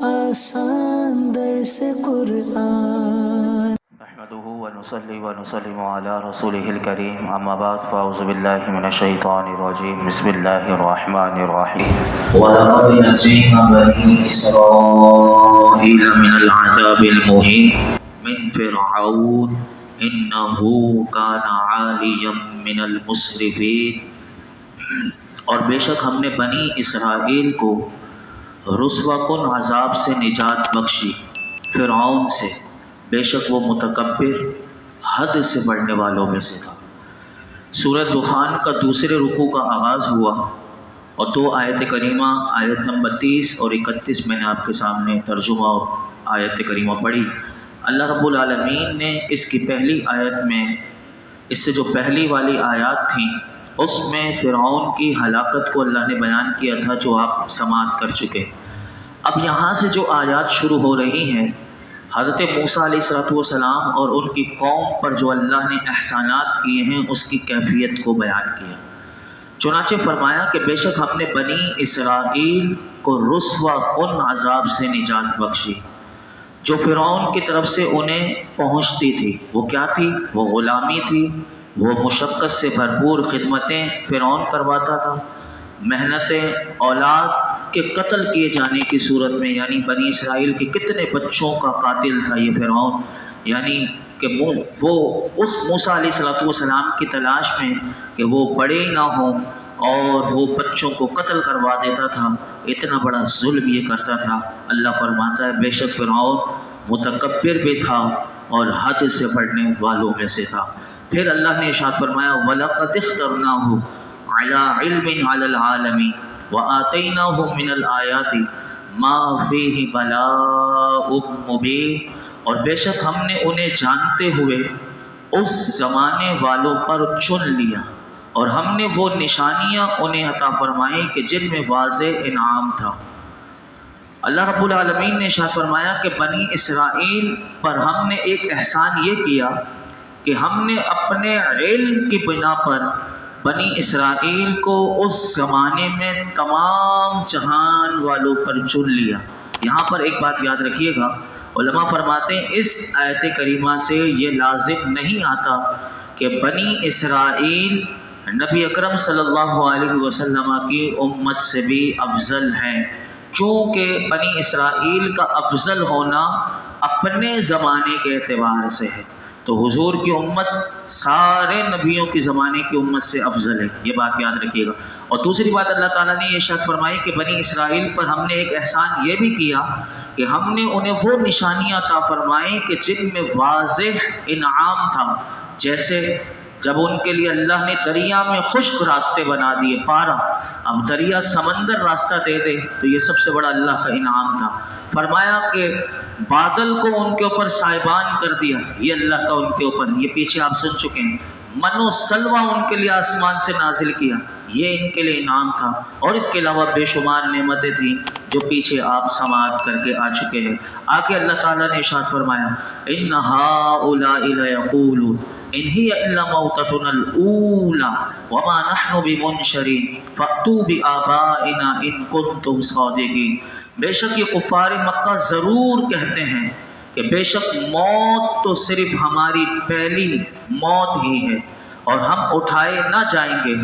آسان درس قرآن نحمده ونصلي ونسلم على رسوله الكريم اما بعد فاعوذ بالله من الشيطان الرجيم بسم الله الرحمن الرحيم ولقد نجينا بني اسرائيل من العذاب المهين من فرعون انه كان عاليا من المسرفين اور بے شک ہم نے بنی اسرائیل کو رسوا کن عذاب سے نجات بخشی فرعون سے، بے شک وہ متکبر حد سے بڑھنے والوں میں سے تھا۔ سورہ دخان کا دوسرے رکوع کا آغاز ہوا اور دو آیت کریمہ آیت نمبر 30 اور 31 میں نے آپ کے سامنے ترجمہ اور آیت کریمہ پڑھی۔ اللہ رب العالمین نے اس کی پہلی آیت میں، اس سے جو پہلی والی آیات تھیں اس میں فرعون کی ہلاکت کو اللہ نے بیان کیا تھا جو آپ سماعت کر چکے۔ اب یہاں سے جو آیات شروع ہو رہی ہیں حضرت موسیٰ علیہ السلام اور ان کی قوم پر جو اللہ نے احسانات کیے ہیں اس کی کیفیت کو بیان کیا۔ چنانچہ فرمایا کہ بے شک ہم نے بنی اسرائیل کو رسوا کن عذاب سے نجات بخشی جو فرعون کی طرف سے انہیں پہنچتی تھی۔ وہ کیا تھی؟ وہ غلامی تھی، وہ مشقت سے بھرپور خدمتیں فرعون کرواتا تھا، محنتیں، اولاد کے قتل کیے جانے کی صورت میں، یعنی بنی اسرائیل کے کتنے بچوں کا قاتل تھا یہ فرعون، یعنی کہ وہ اس موسیٰ علیہ السلام کی تلاش میں کہ وہ بڑے نہ ہوں اور وہ بچوں کو قتل کروا دیتا تھا، اتنا بڑا ظلم یہ کرتا تھا۔ اللہ فرماتا ہے بے شک فرعون متکبر بھی تھا اور حد سے بڑھنے والوں میں سے تھا۔ پھر اللہ نے ارشاد فرمایا وَلَقَدِ اخْتَرْنَاهُ عَلَىٰ عِلْمٍ عَلَى الْعَالَمِينَ وَآتَيْنَاهُ مِنَ الْآيَاتِ مَا فِيهِ بَلَاءٌ مُبِينٌ، اور بے شک ہم نے انہیں جانتے ہوئے اس زمانے والوں پر چن لیا اور ہم نے وہ نشانیاں انہیں عطا فرمائیں کہ جن میں واضح انعام تھا۔ اللہ رب العالمین نے ارشاد فرمایا کہ بنی اسرائیل پر ہم نے ایک احسان یہ کیا کہ ہم نے اپنے علم کی بنا پر بنی اسرائیل کو اس زمانے میں تمام جہان والوں پر چن لیا۔ یہاں پر ایک بات یاد رکھیے گا، علماء فرماتے ہیں اس آیت کریمہ سے یہ لازم نہیں آتا کہ بنی اسرائیل نبی اکرم صلی اللہ علیہ وسلم کی امت سے بھی افضل ہیں، چونکہ بنی اسرائیل کا افضل ہونا اپنے زمانے کے اعتبار سے ہے، تو حضور کی امت سارے نبیوں کی زمانے کی امت سے افضل ہے، یہ بات یاد رکھیے گا۔ اور دوسری بات اللہ تعالیٰ نے یہ ارشاد فرمائی کہ بنی اسرائیل پر ہم نے ایک احسان یہ بھی کیا کہ ہم نے انہیں وہ نشانیاں عطا فرمائیں کہ جن میں واضح انعام تھا، جیسے جب ان کے لیے اللہ نے دریا میں خشک راستے بنا دیے، پارا، اب دریا سمندر راستہ دے دے تو یہ سب سے بڑا اللہ کا انعام تھا۔ فرمایا کہ بادل کو ان کے اوپر سائبان کر دیا، یہ اللہ کا ان کے اوپر، یہ پیچھے آپ سن چکے ہیں۔ من و سلوہ ان کے لیے آسمان سے نازل کیا، یہ ان کے لیے انعام تھا، اور اس کے علاوہ بے شمار نعمتیں تھیں جو پیچھے آپ سماعت کر کے آ چکے ہیں۔ آگے اللہ تعالیٰ نے ارشاد فرمایا ان ہؤلاء لیقولون ان ہی الا موتتنا الاولی وما نحن بمنشرین فاتوا بآبائنا ان کنتم صادقین۔ بے شک یہ کفار مکہ ضرور کہتے ہیں کہ بے شک موت تو صرف ہماری پہلی موت ہی ہے اور ہم اٹھائے نہ جائیں گے،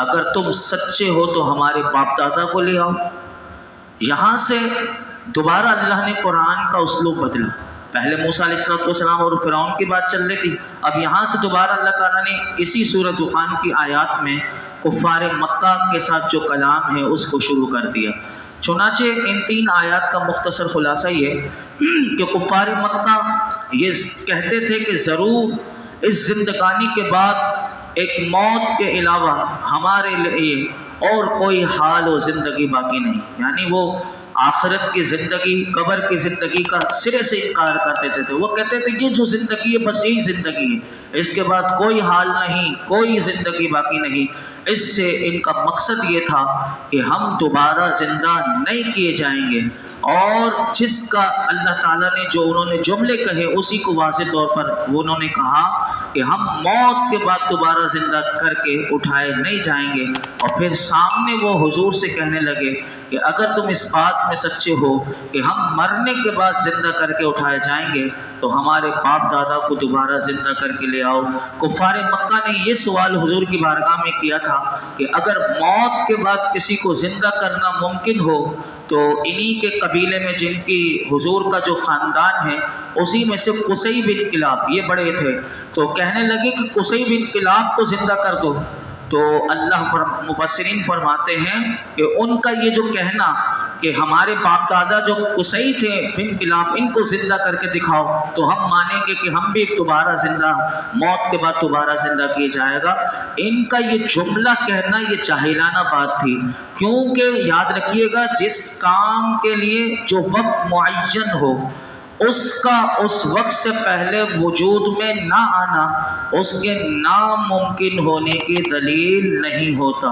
اگر تم سچے ہو تو ہمارے باپ دادا کو لے آؤ۔ یہاں سے دوبارہ اللہ نے قرآن کا اسلوب بدلا، پہلے موسیٰ علیہ السلام اور فرعون کی بات چل رہی تھی، اب یہاں سے دوبارہ اللہ تعالیٰ نے اسی سورۃ دخان کی آیات میں کفار مکہ کے ساتھ جو کلام ہے اس کو شروع کر دیا۔ چنانچہ ان تین آیات کا مختصر خلاصہ یہ کہ کفار مکہ یہ کہتے تھے کہ ضرور اس زندگانی کے بعد ایک موت کے علاوہ ہمارے لیے اور کوئی حال و زندگی باقی نہیں، یعنی وہ آخرت کی زندگی، قبر کی زندگی کا سرے سے انکار کر دیتے تھے۔ وہ کہتے تھے یہ جو زندگی ہے بس یہی زندگی ہے، اس کے بعد کوئی حال نہیں، کوئی زندگی باقی نہیں۔ اس سے ان کا مقصد یہ تھا کہ ہم دوبارہ زندہ نہیں کیے جائیں گے، اور جس کا اللہ تعالیٰ نے جو انہوں نے جملے کہے اسی کو واضح طور پر وہ انہوں نے کہا کہ ہم موت کے بعد دوبارہ زندہ کر کے اٹھائے نہیں جائیں گے، اور پھر سامنے وہ حضور سے کہنے لگے کہ اگر تم اس بات میں سچے ہو کہ ہم مرنے کے بعد زندہ کر کے اٹھائے جائیں گے تو ہمارے باپ دادا کو دوبارہ زندہ کر کے لے آؤ۔ کفار مکہ نے یہ سوال حضور کی بارگاہ میں کیا تھا کہ اگر موت کے بعد کسی کو زندہ کرنا ممکن ہو تو انہی کے قبیلے میں جن کی حضور کا جو خاندان ہے اسی میں سے قصی بن کلاب یہ بڑے تھے، تو کہنے لگے کہ قصی بن کلاب کو زندہ کر دو۔ تو اللہ مفسرین فرماتے ہیں کہ ان کا یہ جو کہنا کہ ہمارے باپ دادا جو قصی تھے بن کلاب ان کو زندہ کر کے دکھاؤ تو ہم مانیں گے کہ ہم بھی دوبارہ زندہ، موت کے بعد دوبارہ زندہ کیے جائے گا۔ ان کا یہ جملہ کہنا یہ جاہلانہ بات تھی، کیونکہ یاد رکھیے گا جس کام کے لیے جو وقت معین ہو اس کا اس وقت سے پہلے وجود میں نہ آنا اس کے ناممکن ہونے کی دلیل نہیں ہوتا،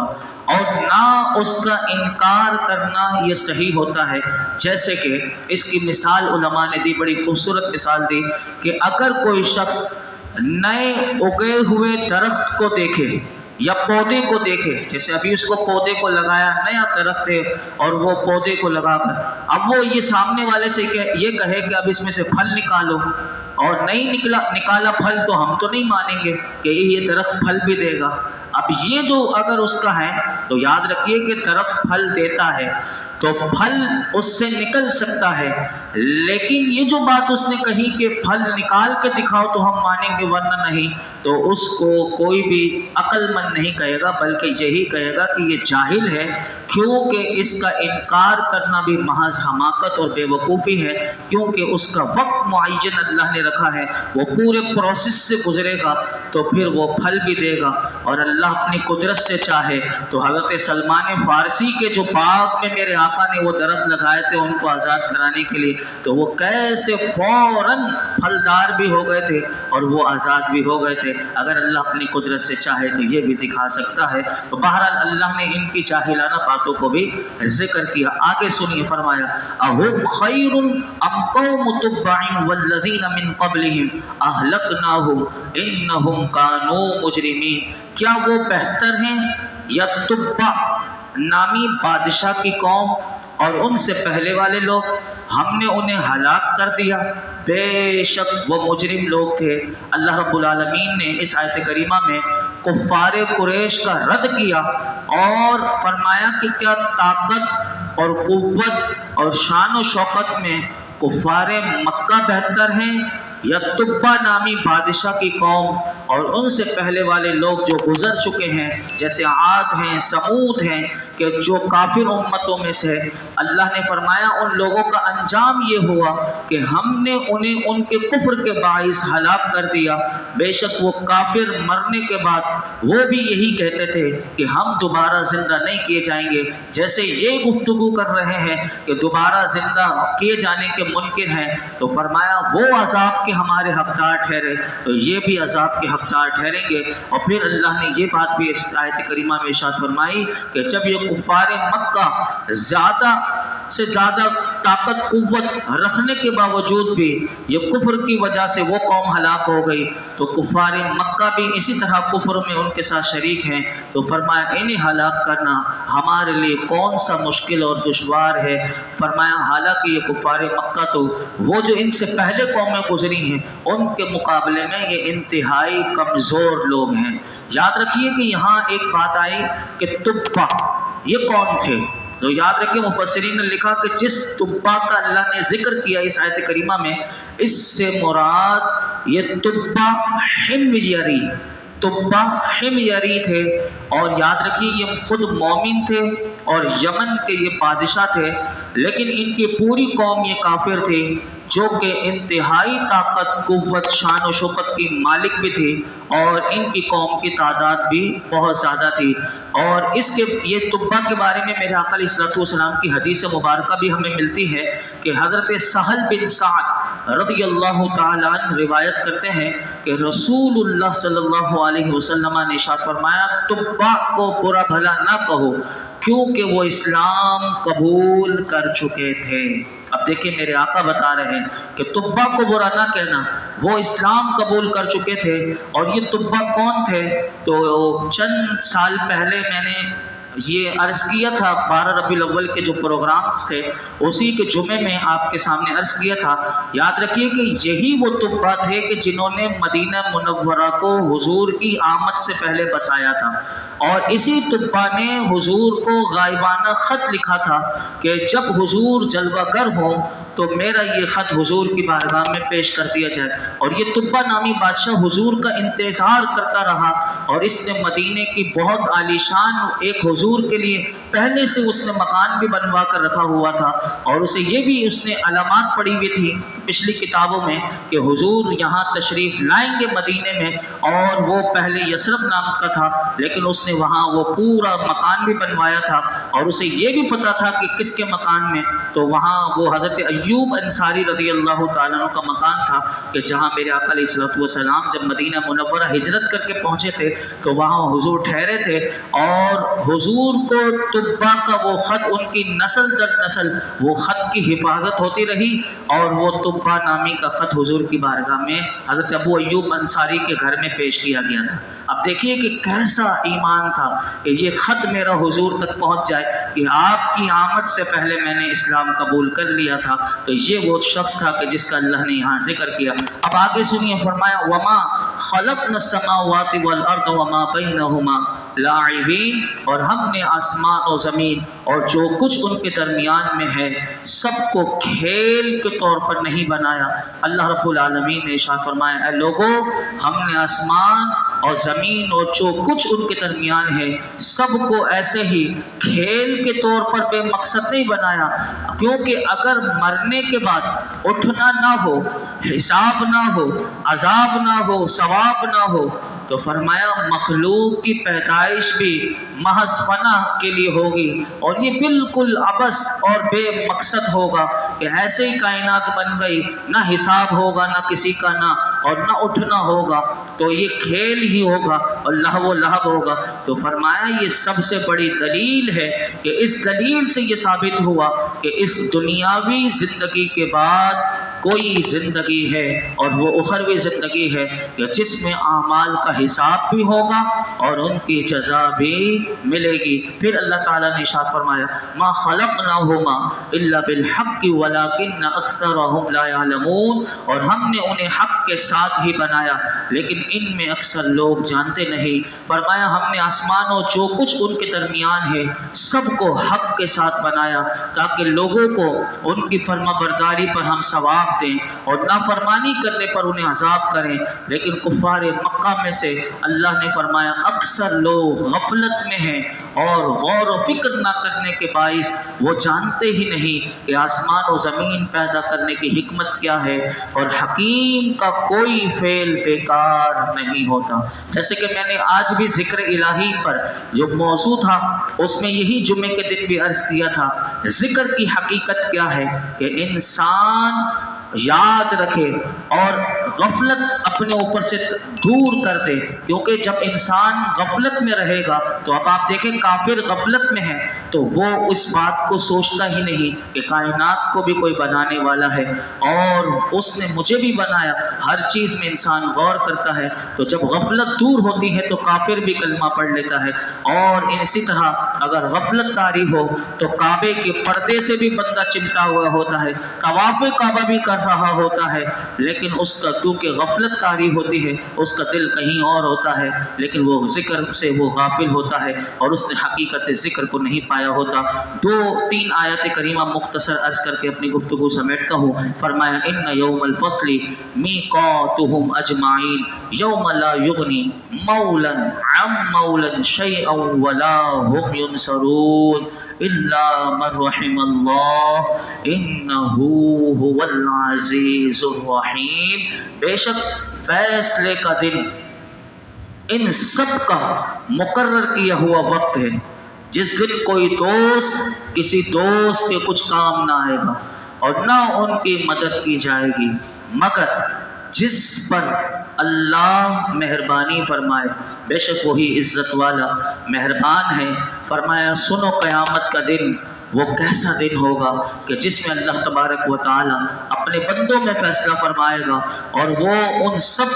اور نہ اس کا انکار کرنا یہ صحیح ہوتا ہے۔ جیسے کہ اس کی مثال علماء نے دی، بڑی خوبصورت مثال دی کہ اگر کوئی شخص نئے اگے ہوئے درخت کو دیکھے یا پودے کو دیکھے، جیسے ابھی اس کو پودے کو لگایا، نیا درخت ہے اور وہ پودے کو لگا کر اب وہ یہ سامنے والے سے یہ کہے کہ اب اس میں سے پھل نکالو، اور نہیں نکالا پھل تو ہم تو نہیں مانیں گے کہ یہ درخت پھل بھی دے گا۔ اب یہ جو اگر اس کا ہے تو یاد رکھیے کہ درخت پھل دیتا ہے تو پھل اس سے نکل سکتا ہے، لیکن یہ جو بات اس نے کہی کہ پھل نکال کے دکھاؤ تو ہم مانیں گے ورنہ نہیں، تو اس کو کوئی بھی عقل مند نہیں کہے گا بلکہ یہی کہے گا کہ یہ جاہل ہے، کیونکہ اس کا انکار کرنا بھی محض حماقت اور بے وقوفی ہے، کیونکہ اس کا وقت معین اللہ نے رکھا ہے، وہ پورے پروسیس سے گزرے گا تو پھر وہ پھل بھی دے گا۔ اور اللہ اپنی قدرت سے چاہے تو حضرت سلمان فارسی کے جو باغ میں میرے آقا نے وہ درخت لگائے تھے ان کو آزاد کرانے کے لیے، تو وہ کیسے فوراً پھلدار بھی ہو گئے تھے اور وہ آزاد بھی ہو گئے تھے۔ اگر اللہ اپنی قدرت سے چاہے تو یہ بھی دکھا سکتا ہے۔ تو بہرحال اللہ نے ان کی جاہلانہ باتوں کو بھی ذکر کیا۔ آگے سنیے، فرمایا اَهُمْ خَيْرٌ أَمْ قَوْمُ تُبَّعٍ وَالَّذِينَ مِنْ قَبْلِهِمْ أَهْلَكْنَاهُمْ إِنَّهُمْ كَانُوا مُجْرِمِينَ، کیا وہ بہتر ہیں یا تبع نامی بادشاہ کی قوم اور ان سے پہلے والے لوگ؟ ہم نے انہیں ہلاک کر دیا، بے شک وہ مجرم لوگ تھے۔ اللہ رب العالمین نے اس آیت کریمہ میں کفار قریش کا رد کیا اور فرمایا کہ کیا طاقت اور قوت اور شان و شوکت میں کفار مکہ بہتر ہیں یا تبع نامی بادشاہ کی قوم اور ان سے پہلے والے لوگ جو گزر چکے ہیں، جیسے عاد ہیں، سمود ہیں، کہ جو کافر امتوں میں سے؟ اللہ نے فرمایا ان لوگوں کا انجام یہ ہوا کہ ہم نے انہیں ان کے کفر کے باعث ہلاک کر دیا۔ بے شک وہ کافر مرنے کے بعد وہ بھی یہی کہتے تھے کہ ہم دوبارہ زندہ نہیں کیے جائیں گے، جیسے یہ گفتگو کر رہے ہیں کہ دوبارہ زندہ کیے جانے کے منکر ہیں۔ تو فرمایا وہ عذاب کے ہمارے حقدار ٹھہرے تو یہ بھی عذاب کے حقدار ٹھہریں گے۔ اور پھر اللہ نے یہ بات بھی اس آیت کریمہ میں ارشاد فرمائی کہ جب یہ کفار مکہ زیادہ سے زیادہ طاقت قوت رکھنے کے باوجود بھی یہ کفر کی وجہ سے وہ قوم ہلاک ہو گئی، تو کفار مکہ بھی اسی طرح کفر میں ان کے ساتھ شریک ہیں۔ تو فرمایا انہیں ہلاک کرنا ہمارے لیے کون سا مشکل اور دشوار ہے۔ فرمایا حالانکہ یہ کفار مکہ تو وہ جو ان سے پہلے قومیں گزری ہیں ان کے مقابلے میں یہ انتہائی کمزور لوگ ہیں۔ یاد رکھیے کہ یہاں ایک بات آئی کہ تبع یہ کون تھے، تو یاد رکھیں مفسرین نے لکھا کہ جس تبع کا اللہ نے ذکر کیا اس آیت کریمہ میں، اس سے مراد یہ تبع حمیری تھے، اور یاد رکھیے یہ خود مومن تھے اور یمن کے یہ بادشاہ تھے، لیکن ان کی پوری قوم یہ کافر تھی جو کہ انتہائی طاقت قوت شان و شوکت کی مالک بھی تھی، اور ان کی قوم کی تعداد بھی بہت زیادہ تھی۔ اور اس کے یہ تبع کے بارے میں میرے آقا علیہ الصلوۃ والسلام کی حدیث مبارکہ بھی ہمیں ملتی ہے کہ حضرت سہل بن سعد رضی اللہ تعالیٰ عنہ روایت کرتے ہیں کہ رسول اللہ صلی اللہ علیہ وسلم نے ارشاد فرمایا تبع کو برا بھلا نہ کہو کیونکہ وہ اسلام قبول کر چکے تھے۔ اب دیکھیں میرے آقا بتا رہے ہیں کہ تبع کو برا نہ کہنا، وہ اسلام قبول کر چکے تھے۔ اور یہ تبع کون تھے؟ تو چند سال پہلے میں نے یہ عرض کیا تھا 12 ربیع الاول کے جو پروگرامز تھے اسی کے جمعے میں آپ کے سامنے عرض کیا تھا، یاد رکھیے کہ یہی وہ طبہ تھے کہ جنہوں نے مدینہ منورہ کو حضور کی آمد سے پہلے بسایا تھا، اور اسی طبہ نے حضور کو غائبانہ خط لکھا تھا کہ جب حضور جلوہ گر ہوں تو میرا یہ خط حضور کی بارگاہ میں پیش کر دیا جائے۔ اور یہ طبہ نامی بادشاہ حضور کا انتظار کرتا رہا، اور اس نے مدینے کی بہت عالی شان ایک حضور کے لیے پہلے سے اس نے مکان بھی بنوا کر رکھا ہوا تھا، اور اسے یہ بھی اس نے علامات پڑھی ہوئی تھی پچھلی کتابوں میں کہ حضور یہاں تشریف لائیں گے مدینے میں، اور وہ پہلے یثرب نام کا تھا لیکن اس نے وہاں وہ پورا مکان بھی بنوایا تھا، اور اسے یہ بھی پتا تھا کہ کس کے مکان میں، تو وہاں وہ حضرت ایوب انصاری رضی اللہ تعالیٰ عنہ کا مکان تھا کہ جہاں میرے آقا علیہ الصلوۃ والسلام جب مدینہ منورہ ہجرت کر کے پہنچے تھے تو وہاں حضور ٹھہرے تھے، اور حضور کو طبہ کا وہ خط ان کی نسل در نسل وہ خط کی حفاظت ہوتی رہی، اور وہ طبہ نامی کا خط حضور کی بارگاہ میں حضرت ابو ایوب انصاری کے گھر میں پیش کیا گیا تھا۔ اب دیکھیے کہ کیسا ایمان تھا کہ یہ خط میرا حضور تک پہنچ جائے کہ آپ کی آمد سے پہلے میں نے اسلام قبول کر لیا تھا، تو یہ وہ شخص تھا کہ جس کا اللہ نے یہاں ذکر کیا۔ اب آگے سنیے، فرمایا وما خلقنا السماوات والارض وما بینہما لاعبین، اور ہم نے آسمان و زمین اور جو کچھ ان کے درمیان میں ہے سب کو کھیل کے طور پر نہیں بنایا۔ اللہ رب العالمین نے ارشاد فرمایا، اے لوگو ہم نے آسمان اور زمین اور جو کچھ ان کے درمیان ہے سب کو ایسے ہی کھیل کے طور پر بے مقصد نہیں بنایا، کیونکہ اگر مرنے کے بعد اٹھنا نہ ہو، حساب نہ ہو، عذاب نہ ہو، ثواب نہ ہو، تو فرمایا مخلوق کی پیدائش بھی محض فنا کے لیے ہوگی، اور یہ بالکل عبث اور بے مقصد ہوگا کہ ایسے ہی کائنات بن گئی، نہ حساب ہوگا نہ کسی کا نہ، اور نہ اٹھنا ہوگا، تو یہ کھیل ہی ہوگا اور لہو و لعب ہوگا۔ تو فرمایا یہ سب سے بڑی دلیل ہے کہ اس دلیل سے یہ ثابت ہوا کہ اس دنیاوی زندگی کے بعد کوئی زندگی ہے، اور وہ اخروی زندگی ہے کہ جس میں اعمال کا حساب بھی ہوگا اور ان کی جزا بھی ملے گی۔ پھر اللہ تعالیٰ نے ارشاد فرمایا ما خلقناہما الا بالحق ولکن اکثرهم لا يعلمون، اور ہم نے انہیں حق کے ساتھ ہی بنایا لیکن ان میں اکثر لوگ جانتے نہیں۔ فرمایا ہم نے آسمان اور جو کچھ ان کے درمیان ہے سب کو حق کے ساتھ بنایا تاکہ لوگوں کو ان کی فرما برداری پر ہم ثواب دیں اور نافرمانی کرنے پر انہیں عذاب کریں، لیکن کفار مکہ میں سے اللہ نے فرمایا اکثر لوگ غفلت میں ہیں اور غور و فکر نہ کرنے کے باعث وہ جانتے ہی نہیں کہ آسمان و زمین پیدا کرنے کی حکمت کیا ہے، اور حکیم کا کوئی فعل بیکار نہیں ہوتا۔ جیسے کہ میں نے آج بھی ذکر الہی پر جو موضوع تھا اس میں یہی جمعے کے دن بھی عرض کیا تھا، ذکر کی حقیقت کیا ہے کہ انسان یاد رکھے اور غفلت اپنے اوپر سے دور کر دے، کیونکہ جب انسان غفلت میں رہے گا تو اب آپ دیکھیں کافر غفلت میں ہے تو وہ اس بات کو سوچتا ہی نہیں کہ کائنات کو بھی کوئی بنانے والا ہے اور اس نے مجھے بھی بنایا۔ ہر چیز میں انسان غور کرتا ہے، تو جب غفلت دور ہوتی ہے تو کافر بھی کلمہ پڑھ لیتا ہے، اور اسی طرح اگر غفلت طاری ہو تو کعبے کے پردے سے بھی بندہ چمٹا ہوا ہوتا ہے، طواف کعبہ بھی کر رہا ہوتا ہے، لیکن اس کا کیونکہ غفلت طاری ہوتی ہے اس کا دل کہیں اور ہوتا ہے، لیکن وہ ذکر سے وہ غافل ہوتا ہے اور اس نے حقیقت ذکر کو نہیں پایا ہوتا۔ 2-3 آیات کریمہ مختصر عرض کر کے اپنی گفتگو سمیٹتا ہوں۔ فرمایا ان یوم الفصل میقاتهم اجمعین یوم لا یغنی مولا عن مولا شیئا ولا هم ينصرون الا من رحم اللہ انہ هو العزیز الرحیم۔ بے شک فیصلے کا دن ان سب کا مقرر کیا ہوا وقت ہے جس دن کوئی دوست کسی دوست کے کچھ کام نہ آئے گا اور نہ ان کی مدد کی جائے گی مگر جس پر اللہ مہربانی فرمائے، بے شک وہی عزت والا مہربان ہے۔ فرمایا سنو قیامت کا دن وہ کیسا دن ہوگا کہ جس میں اللہ تبارک و تعالی اپنے بندوں میں فیصلہ فرمائے گا، اور وہ ان سب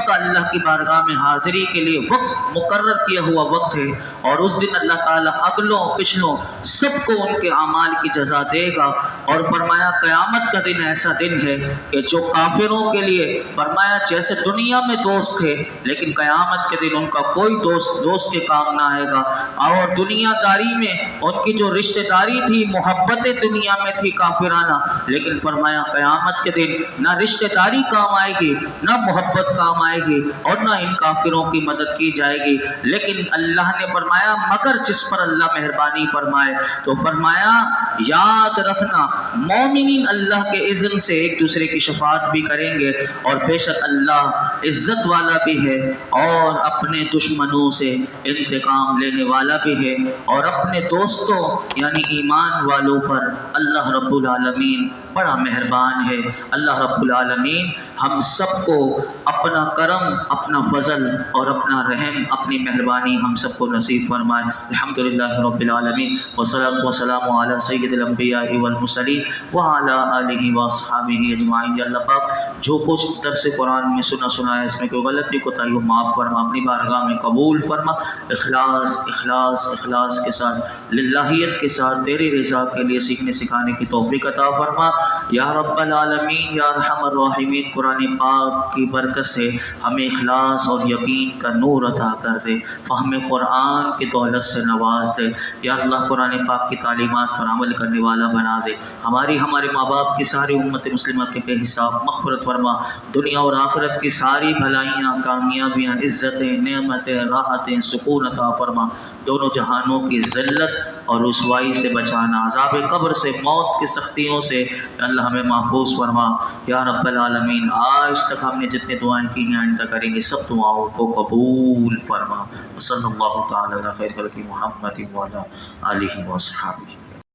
کا اللہ کی بارگاہ میں حاضری کے لیے وقت مقرر کیا ہوا وقت ہے، اور اس دن اللہ تعالیٰ اگلوں پچھلوں سب کو ان کے اعمال کی جزا دے گا۔ اور فرمایا قیامت کا دن ایسا دن ہے کہ جو کافروں کے لیے فرمایا جیسے دنیا میں دوست تھے، لیکن قیامت کے دن ان کا کوئی دوست کے کام نہ آئے گا، اور دنیا داری میں ان کی جو رشتہ داری تھی، محبتیں دنیا میں تھی کافرانہ، لیکن فرمایا قیامت کے دن نہ رشتہ داری کام آئے گی، نہ محبت کام آئے گی، اور نہ ان کافروں کی مدد کی جائے گی۔ لیکن اللہ نے فرمایا مگر جس پر اللہ مہربانی فرمائے، تو فرمایا یاد رکھنا مومنین اللہ کے اذن سے ایک دوسرے کی شفاعت بھی کریں گے، اور بے شک اللہ عزت والا بھی ہے، اور اپنے دشمنوں سے انتقام لینے والا بھی ہے، اور اپنے دوستوں یعنی ایمان والوں پر اللہ رب العالمین بڑا مہربان ہے۔ اللہ رب العالمین ہم سب کو اپنا کرم، اپنا فضل اور اپنا رحم، اپنی مہربانی ہم سب کو نصیب فرمائے۔ الحمدللہ رب العالمین، والصلاۃ والسلام علی سید الانبیاء والمرسلین وعلی آلہ واصحابہ اجمعین۔ یا اللہ پاک جو کچھ درس قرآن میں سنا ہے، اس میں کوئی غلطی کوتاہی ہو معاف فرما، اپنی بارگاہ میں قبول فرما، اخلاص کے ساتھ، للہیت کے ساتھ تیری رضا کے لیے سیکھنے سکھانے کی توفیق عطا فرما یا رب العالمین یا ارحم الراحمین۔ قرآن پاک کی برکت سے ہمیں اخلاص اور یقین کا نور عطا کر دے، فہم قرآن کی دولت سے نواز دے یا اللہ، قرآن پاک کی تعلیمات پر عمل کرنے والا بنا دے، ہمارے ماں باپ کی ساری امت مسلمہ کے بے حساب مغفرت فرما، دنیا اور آخرت کی ساری بھلائیاں، کامیابیاں، عزتیں، نعمتیں، راحتیں، سکون عطا فرما، دونوں جہانوں کی ذلت اور رسوائی سے بچانا، عذاب قبر سے، موت کی سختیوں سے اللہ ہمیں محفوظ فرما یا رب العالمین۔ آج تک ہم نے جتنے دعائیں کی ہیں آئندہ کریں گے، سب دعاؤں کو قبول فرما۔ صلی اللہ تعالی علی خیر خلق محمد وعلی آلہ وصحبہ۔